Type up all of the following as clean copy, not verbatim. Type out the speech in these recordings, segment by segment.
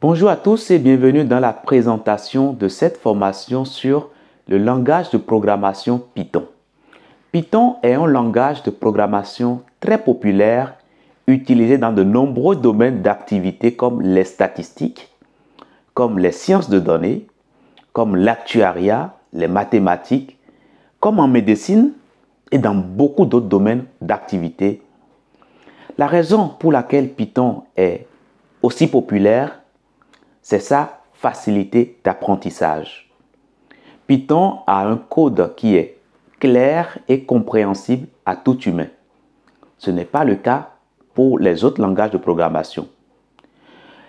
Bonjour à tous et bienvenue dans la présentation de cette formation sur le langage de programmation Python. Python est un langage de programmation très populaire utilisé dans de nombreux domaines d'activité comme les statistiques, comme les sciences de données, comme l'actuariat, les mathématiques, comme en médecine et dans beaucoup d'autres domaines d'activité. La raison pour laquelle Python est aussi populaire, c'est sa facilité d'apprentissage. Python a un code qui est clair et compréhensible à tout humain. Ce n'est pas le cas pour les autres langages de programmation.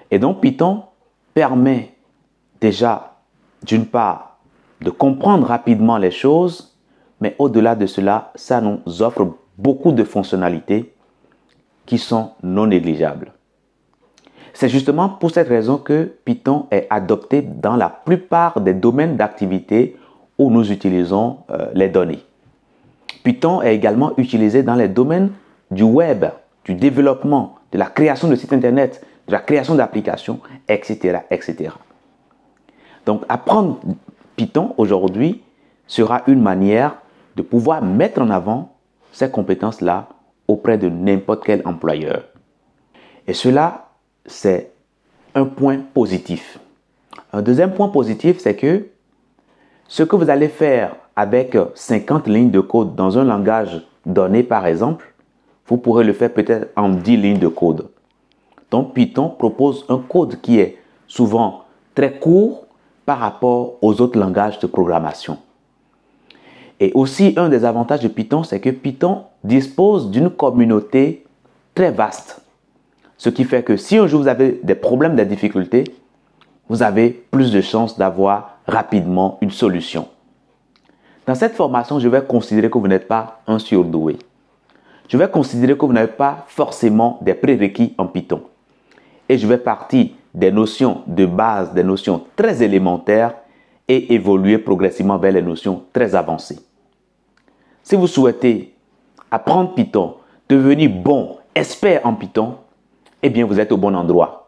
Et donc Python permet déjà, d'une part, de comprendre rapidement les choses, mais au-delà de cela, ça nous offre beaucoup de fonctionnalités qui sont non négligeables. C'est justement pour cette raison que Python est adopté dans la plupart des domaines d'activité où nous utilisons les données. Python est également utilisé dans les domaines du web, du développement, de la création de sites internet, de la création d'applications, etc., etc. Donc, apprendre Python aujourd'hui sera une manière de pouvoir mettre en avant ces compétences-là auprès de n'importe quel employeur. Et cela, c'est un point positif. Un deuxième point positif, c'est que ce que vous allez faire avec 50 lignes de code dans un langage donné, par exemple, vous pourrez le faire peut-être en 10 lignes de code. Donc, Python propose un code qui est souvent très court par rapport aux autres langages de programmation. Et aussi, un des avantages de Python, c'est que Python dispose d'une communauté très vaste. Ce qui fait que si un jour vous avez des problèmes, des difficultés, vous avez plus de chances d'avoir rapidement une solution. Dans cette formation, je vais considérer que vous n'êtes pas un surdoué. Je vais considérer que vous n'avez pas forcément des prérequis en Python. Et je vais partir des notions de base, des notions très élémentaires et évoluer progressivement vers les notions très avancées. Si vous souhaitez apprendre Python, devenir bon, expert en Python, eh bien vous êtes au bon endroit.